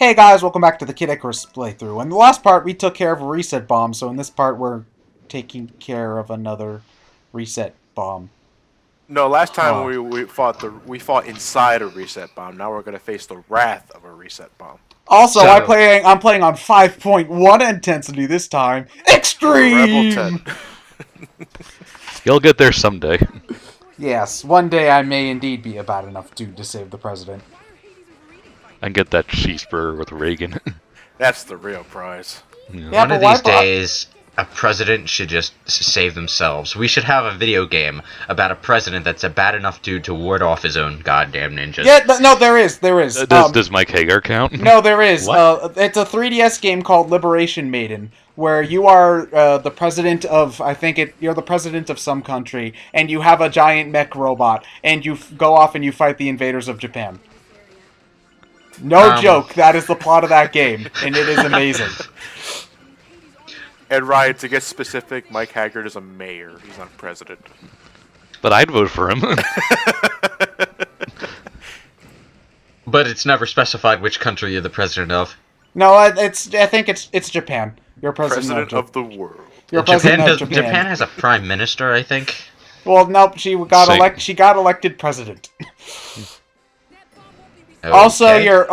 Hey guys, welcome back to the Kid Icarus playthrough. In the last part, we took care of a reset bomb, so in this part, we're taking care of another reset bomb. No, last time we fought inside a reset bomb. Now we're gonna face the wrath of a reset bomb. Also, So, I'm playing on 5.1 intensity this time. Rebel Ted. Extreme! You'll get there someday. Yes, one day I may indeed be a bad enough dude to save the president. And get that cheeseburger with Reagan. That's the real prize. Yeah, one but of why these days, a president should just save themselves. We should have a video game about a president that's a bad enough dude to ward off his own goddamn ninjas. Yeah, no, there is. Does Mike Hagar count? No, there is. What? It's a 3DS game called Liberation Maiden, where you are the president of, you're the president of some country, and you have a giant mech robot, and you go off and you fight the invaders of Japan. No joke, that is the plot of that game, and it is amazing. And Ryan, to get specific, Mike Haggard is a mayor. He's not president. But I'd vote for him. But it's never specified which country you're the president of. No, I think it's Japan. You're president of the world. You're president of Japan. Japan has a prime minister, I think. Well, nope, she got elected president. Okay. Your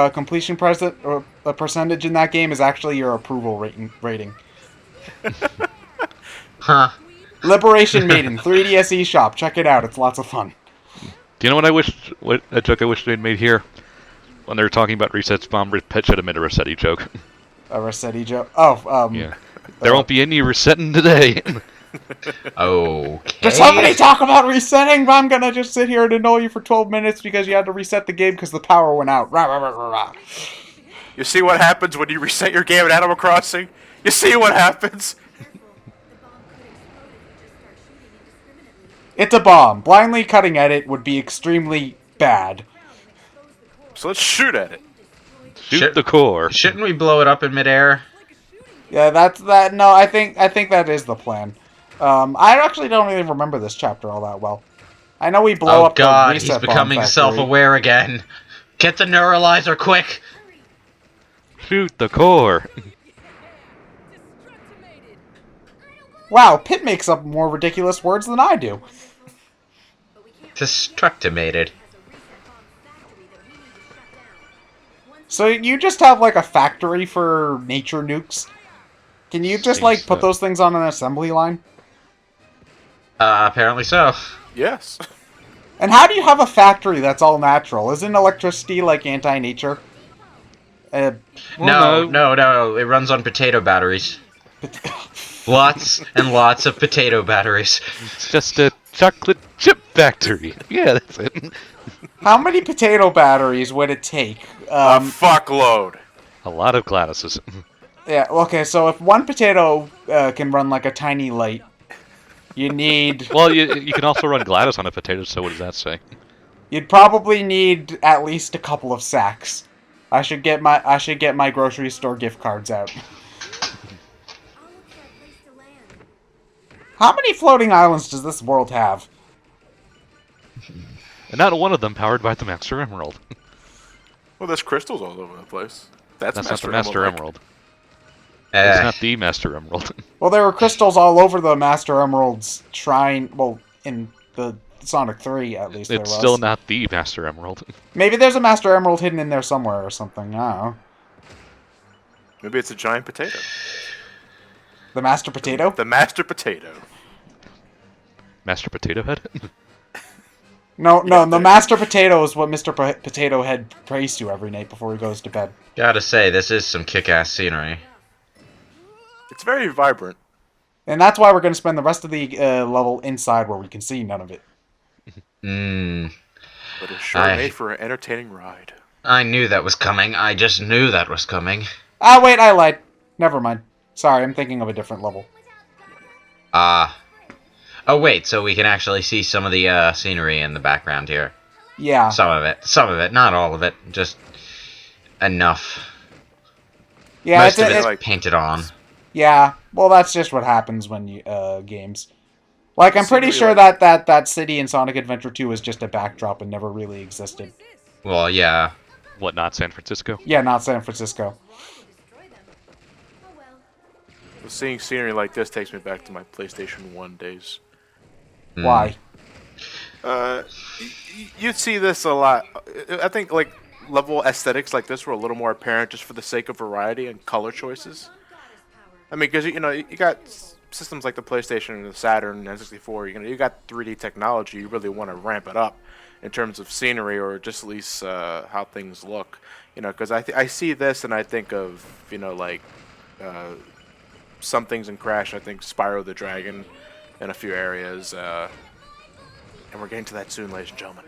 completion percentage in that game is actually your approval rating. Huh. Liberation Maiden 3DS eShop. Check it out. It's lots of fun. Do you know what a joke I wish they'd made here? When they were talking about resets bomb, Pet should have made a Resetti joke. A Resetti joke. Oh, yeah. There won't be any resetting today. Okay. Does somebody talk about resetting? I'm gonna just sit here and annoy you for 12 minutes because you had to reset the game because the power went out. Rah, rah, rah, rah, rah. You see what happens when you reset your game in Animal Crossing? You see what happens? It's a bomb. Blindly cutting at it would be extremely bad. So let's shoot at it. Shoot the core. Shouldn't we blow it up in midair? Yeah, that's that. No, I think that is the plan. I actually don't really remember this chapter all that well. I know we blow up the reset he's bomb becoming factory. self-aware again. Get the neuralizer quick! Shoot the core. Wow, Pit makes up more ridiculous words than I do. Destructimated. So you just have like a factory for nature nukes? Can you just like put those things on an assembly line? Apparently so. Yes. And how do you have a factory that's all natural? Isn't electricity like anti-nature? No. It runs on potato batteries. Lots and lots of potato batteries. It's just a chocolate chip factory. Yeah, that's it. How many potato batteries would it take? A fuckload. A lot of Gladyses. Yeah, okay, so if one potato can run like a tiny light, you need... Well, you can also run Gladys on a potato, so what does that say? You'd probably need at least a couple of sacks. I should get my grocery store gift cards out. How many floating islands does this world have? And not one of them powered by the Master Emerald. Well, there's crystals all over the place. That's not the Master Emerald. Eh. It's not the Master Emerald. Well, there were crystals all over the Master Emerald's shrine. Well, in the Sonic 3, at least there was. It's still not the Master Emerald. Maybe there's a Master Emerald hidden in there somewhere or something. I don't know. Maybe it's a giant potato. The Master Potato? The Master Potato. Master Potato Head? No, the Master Potato is what Mr. Potato Head prays to every night before he goes to bed. Gotta say, this is some kick-ass scenery. It's very vibrant. And that's why we're going to spend the rest of the level inside where we can see none of it. But it's sure made for an entertaining ride. I knew that was coming. I just knew that was coming. Ah, wait, I lied. Never mind. Sorry, I'm thinking of a different level. Oh wait, so we can actually see some of the scenery in the background here. Yeah. Some of it, not all of it, just enough. Yeah, Most of it's it's painted on. Yeah, well, that's just what happens when you games. Like, I'm pretty sure that city in Sonic Adventure 2 is just a backdrop and never really existed. Well, yeah. What, not San Francisco? Yeah, not San Francisco. Seeing scenery like this takes me back to my PlayStation 1 days. Why? You'd see this a lot. I think like level aesthetics like this were a little more apparent just for the sake of variety and color choices. I mean, because you got systems like the PlayStation and the Saturn and N64. You got 3D technology. You really want to ramp it up in terms of scenery or just at least how things look. Because I see this and I think of like some things in Crash. I think Spyro the Dragon in a few areas. And we're getting to that soon, ladies and gentlemen.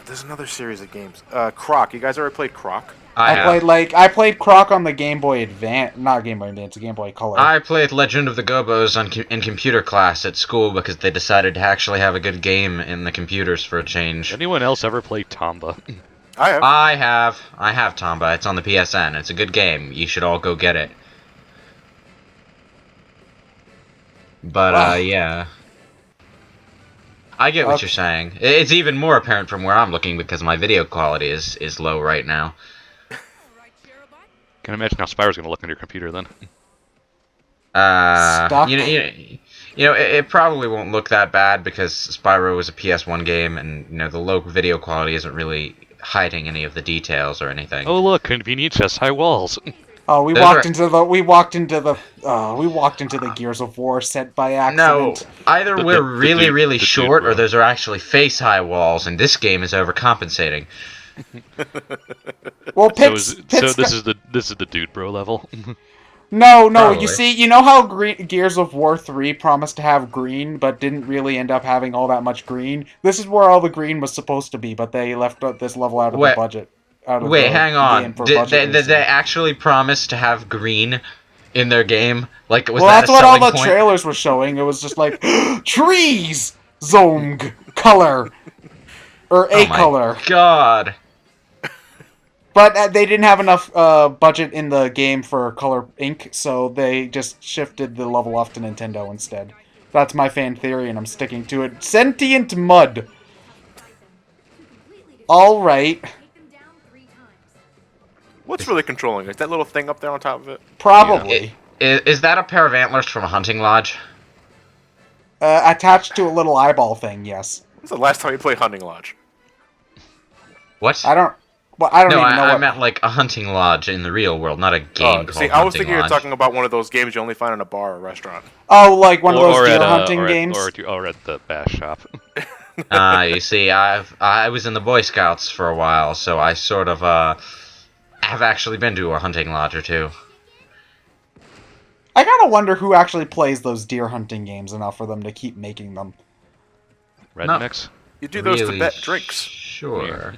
There's another series of games. Croc. You guys ever played Croc? I played Croc on the Game Boy Advance, not Game Boy Advance, the Game Boy Color. I played Legend of the Gobos in computer class at school because they decided to actually have a good game in the computers for a change. Anyone else ever play Tomba? I have. I have Tomba. It's on the PSN. It's a good game. You should all go get it. But, yeah. I get what you're saying. It's even more apparent from where I'm looking because my video quality is low right now. Can imagine how Spyro's going to look on your computer then. Stuck? It probably won't look that bad because Spyro is a PS1 game and, the low video quality isn't really hiding any of the details or anything. Oh look, convenient chest high walls. Oh, we walked into the Gears of War set by No, accident. either we're really, really the short dude, or those are actually face-high walls, and this game is overcompensating. Well, So this is the dude bro level. No, Probably. you see, you know how Gears of War 3 promised to have green, but didn't really end up having all that much green? This is where all the green was supposed to be, but they left this level out of the budget. Hang on. Did they actually promise to have green in their game? Like, was that that's what all the point? trailers were showing. It was just like, trees! Zong! Color! Or a color. God. But they didn't have enough budget in the game for color ink, so they just shifted the level off to Nintendo instead. That's my fan theory, and I'm sticking to it. Sentient mud! Alright. What's really controlling it? That little thing up there on top of it? Probably. Is that a pair of antlers from a hunting lodge? Attached to a little eyeball thing, yes. When's the last time you played Hunting Lodge? What? I don't even know what... I meant like a hunting lodge in the real world, not a game called See, I was Hunting thinking you were Lodge. talking about one of those games you only find in a bar or restaurant. Oh, like one of those deer hunting games? Or at the bass shop. You see, I was in the Boy Scouts for a while, so I sort of have actually been to a hunting lodge or two. I gotta wonder who actually plays those deer hunting games enough for them to keep making them. Rednecks? You do those Really to bet drinks. Sure.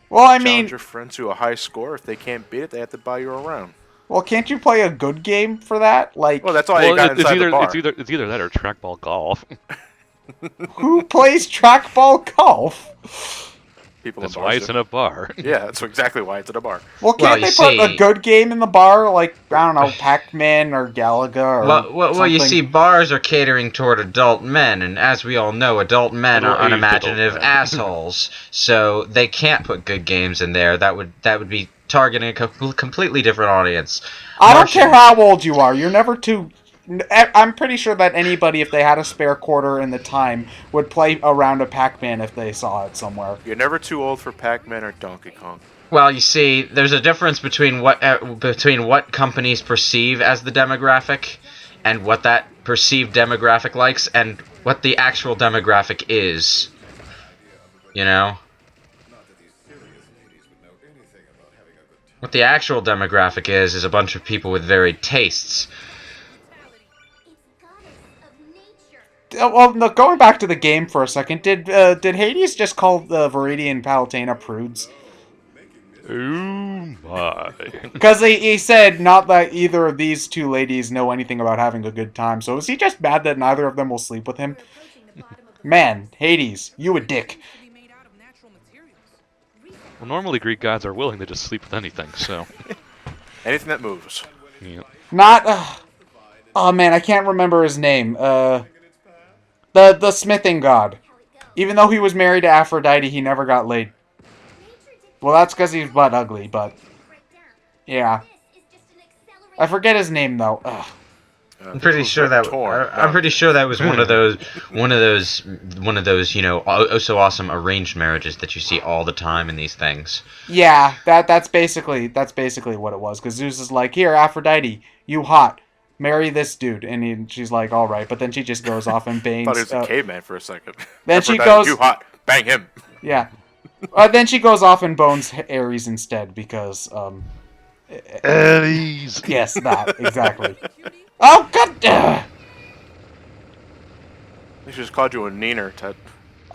Well, I Challenge mean, your friends to a high score. If they can't beat it, they have to buy you around. well, can't you play a good game for that? Like, Well, that's all you got inside the bar. It's either that or trackball golf. who plays trackball golf? People That's in why bars it's do. in a bar. Yeah, that's exactly why it's at a bar. Well, can't you they put see- a good game in the bar? Like, I don't know, Pac-Man or Galaga or Well, you something? see, bars are catering toward adult men, and as we all know, adult men are Middle-aged unimaginative adult men. assholes. So they can't put good games in there. That would be targeting a completely different audience. I don't Martian- care how old you are. You're never too... I'm pretty sure that anybody, if they had a spare quarter in the time, would play a round of Pac-Man if they saw it somewhere. You're never too old for Pac-Man or Donkey Kong. Well, you see, there's a difference between what companies perceive as the demographic, and what that perceived demographic likes, and what the actual demographic is. You know? What the actual demographic is a bunch of people with varied tastes. Well, no, going back to the game for a second, did Hades just call the Viridian and Palutena prudes? Oh my. Because he said not that either of these two ladies know anything about having a good time, so is he just mad that neither of them will sleep with him? Man, Hades, you a dick. Well, normally Greek gods are willing to just sleep with anything, so... Anything that moves. Yeah. Not, oh man, I can't remember his name, the smithing god. Even though he was married to Aphrodite, he never got laid. Well, that's because he's butt ugly, but... Yeah. I forget his name, though. Ugh. I'm pretty sure that I'm pretty sure that was one of those oh so awesome arranged marriages that you see all the time in these things. Yeah, that's basically what it was. Because Zeus is like, here, Aphrodite, you hot, marry this dude, and she's like, all right. But then she just goes off and bangs. I thought he was a caveman for a second. Then she Aphrodite, goes, you hot, bang him. Yeah. Then she goes off and bones Ares instead because Ares. Yes, that exactly. Oh god! They just called you a neener, Ted.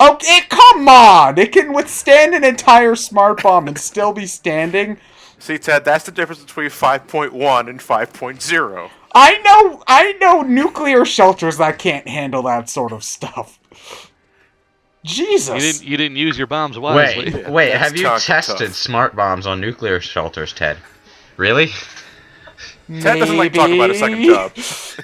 Okay, come on! It can withstand an entire smart bomb and still be standing. See, Ted, that's the difference between 5.1 and 5.0. I know nuclear shelters that can't handle that sort of stuff. Jesus. You didn't use your bombs wisely. Wait, That's have you tested smart bombs on nuclear shelters, Ted? Really? Ted doesn't like talking about a second job. Ted's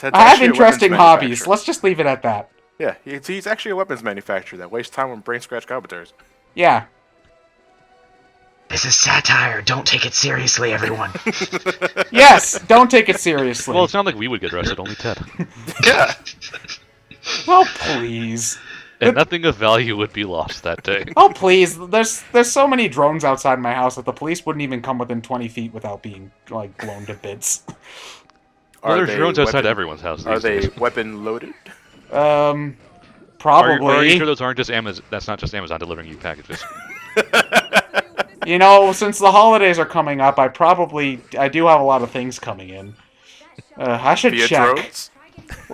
I have actually a interesting weapons hobbies. manufacturer. Let's just leave it at that. Yeah, he's actually a weapons manufacturer that wastes time on brain scratch commentaries. Yeah. This is satire. Don't take it seriously, everyone. Yes, don't take it seriously. Well, it's not like we would get arrested, only Ted. Yeah. Oh, please. And nothing of value would be lost that day. Oh, please. There's so many drones outside my house that the police wouldn't even come within 20 feet without being, like, blown to bits. Well, Are there's they drones outside weapon- everyone's house. Are These they days. weapon loaded? Probably. Are you sure those aren't just Amazon? That's not just Amazon delivering you packages. You know, since the holidays are coming up, I do have a lot of things coming in. I should Via check. drones?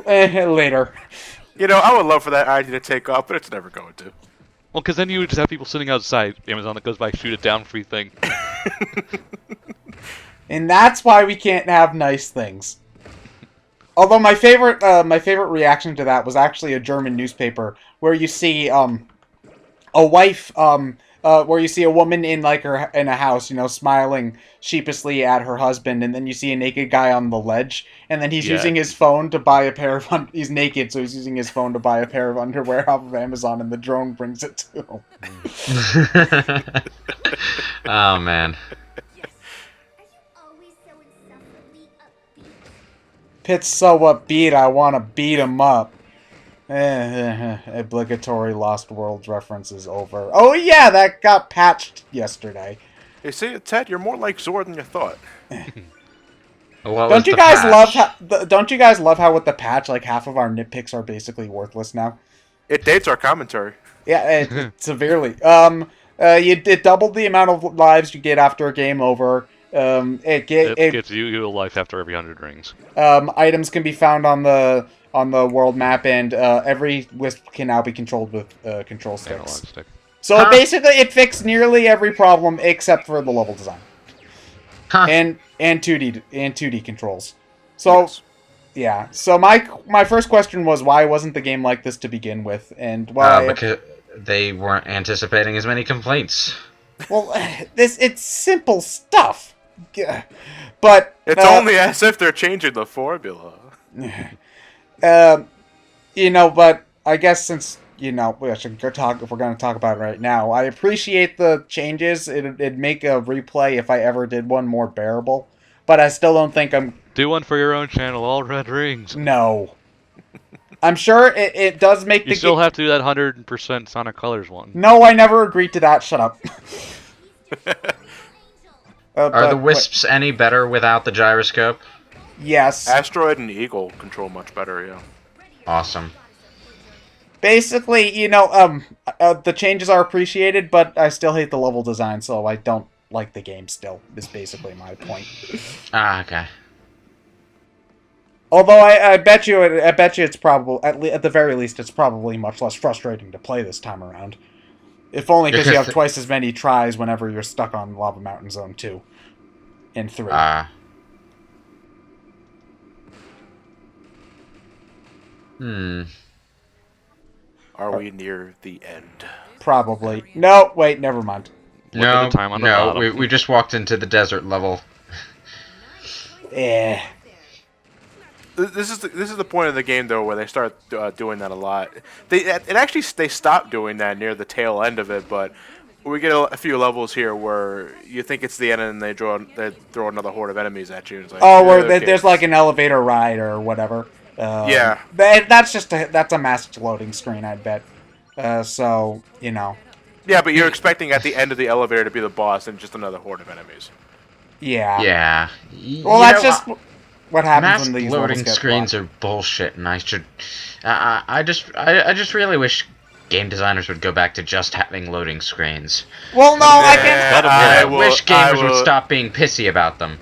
Later. You know, I would love for that idea to take off, but it's never going to. Well, because then you would just have people sitting outside Amazon that goes by, shoot it down, free thing. And that's why we can't have nice things. Although my favorite reaction to that was actually a German newspaper where you see a wife where you see a woman in a house, smiling sheepishly at her husband, and then you see a naked guy on the ledge, and then he's using his phone to buy a pair of he's naked, so he's using his phone to buy a pair of underwear off of Amazon, and the drone brings it to him. Oh man. Pitt's so upbeat, I want to beat him up. Obligatory Lost Worlds reference is over. Oh yeah, that got patched yesterday. Hey, see, Ted, you're more like Zor than you thought. Don't you guys love how with the patch, like half of our nitpicks are basically worthless now? It dates our commentary. Yeah, it severely. It doubled the amount of lives you get after a game over. It gives you a life after every 100 rings. Items can be found on the world map, and every wisp can now be controlled with control sticks. Analog stick. So it fixed nearly every problem except for the level design. And 2D controls. So Yes. yeah. So my first question was, why wasn't the game like this to begin with? And why? Because they weren't anticipating as many complaints. Well, it's simple stuff. Yeah. But It's only as if they're changing the formula. but I guess since we should go talk if we're going to talk about it right now. I appreciate the changes. It'd make a replay if I ever did one more bearable, but I still don't think I'm. Do one for your own channel, all red rings. No. I'm sure it does make You still have to do that 100% Sonic Colors one. No, I never agreed to that. Shut up. Are the wisps any better without the gyroscope? Yes. Asteroid and Eagle control much better, yeah. Awesome. Basically, the changes are appreciated, but I still hate the level design, so I don't like the game still, is basically my point. Ah, okay. Although I bet you it's probably, at the very least, it's probably much less frustrating to play this time around. If only because you have twice as many tries whenever you're stuck on Lava Mountain Zone 2 and 3. Are we near the end? Probably. No, wait, never mind. Look at the time on the bottom. we just walked into the desert level. Eh. This is the point of the game though where they start doing that a lot. They stop doing that near the tail end of it, but we get a few levels here where you think it's the end and they throw another horde of enemies at you. And it's like, Oh, where okay. there's like an elevator ride or whatever. Yeah. That's a masked loading screen, I bet. So you know. Yeah, but you're expecting at the end of the elevator to be the boss and just another horde of enemies. Yeah. Yeah. Well, that's just what happens masked when these loading levels get screens blocked. are bullshit, and I should. I just really wish game designers would go back to just having loading screens. Well, no, I can't. I wish gamers would stop being pissy about them.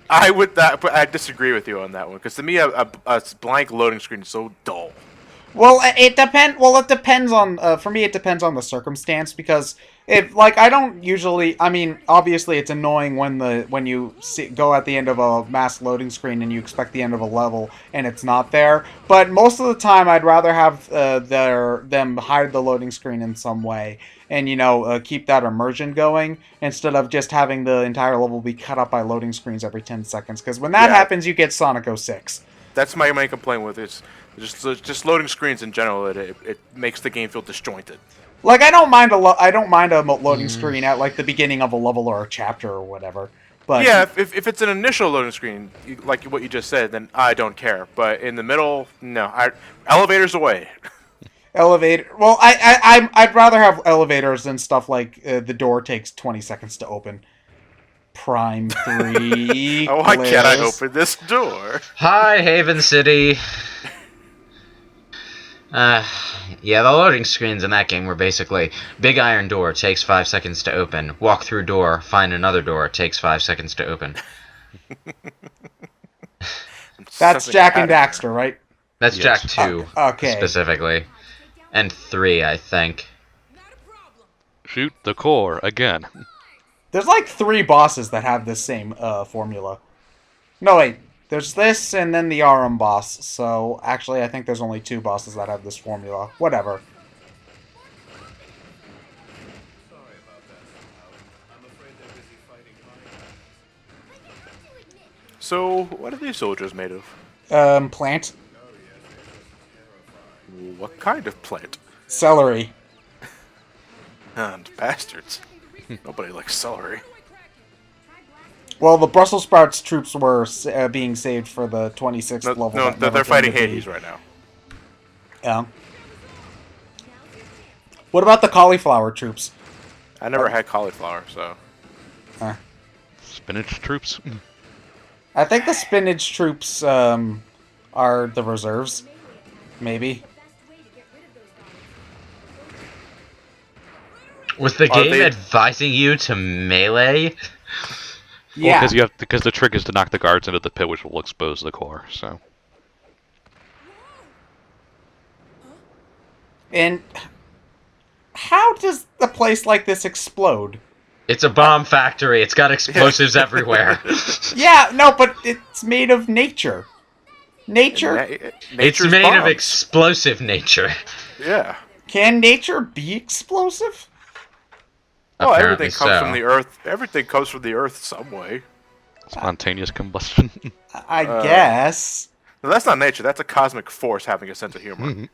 But I disagree with you on that one because to me, a blank loading screen is so dull. Well, it depends. Well, it depends on. For me, it depends on the circumstance because if I don't usually. I mean, obviously, it's annoying when you go at the end of a mass loading screen and you expect the end of a level and it's not there. But most of the time, I'd rather have them hide the loading screen in some way and keep that immersion going instead of just having the entire level be cut up by loading screens every 10 seconds. Because when that happens, you get Sonic 06. That's my main complaint with it. Just loading screens in general. It makes the game feel disjointed. Like I don't mind a loading screen at like the beginning of a level or a chapter or whatever. But yeah, if it's an initial loading screen, like what you just said, then I don't care. But in the middle, no. Elevators away. Elevator. Well, I'd rather have elevators than stuff like the door takes 20 seconds to open. Prime 3. Oh, why can't I open this door? Hi, Haven City. Yeah, the loading screens in that game were basically big iron door, takes 5 seconds to open. Walk through door, find another door, takes 5 seconds to open. That's Jak and Daxter, right? That's Jak 2, okay. specifically. And 3, I think. Shoot the core again. There's like 3 bosses that have this same formula. No, wait. There's this and then the Arum boss. So, actually, I think there's only 2 bosses that have this formula. Whatever. So, what are these soldiers made of? Plant. What kind of plant? Celery. And bastards. Nobody likes celery. Well, the Brussels sprouts troops were being saved for the 26th level. No, they're fighting Hades right now. Yeah. What about the cauliflower troops? I never had cauliflower, so... Spinach troops. I think the spinach troops are the reserves. Maybe. Was the game advising you to melee? Yeah. Well, because the trick is to knock the guards into the pit, which will expose the core. So. And how does a place like this explode? It's a bomb factory. It's got explosives everywhere. Yeah, no, but it's made of nature. Nature? It's made of explosive nature. Yeah. Can nature be explosive? Well, Apparently everything comes so. from the earth. Everything comes from the earth some way. Spontaneous combustion. I guess. No, that's not nature. That's a cosmic force having a sense of humor.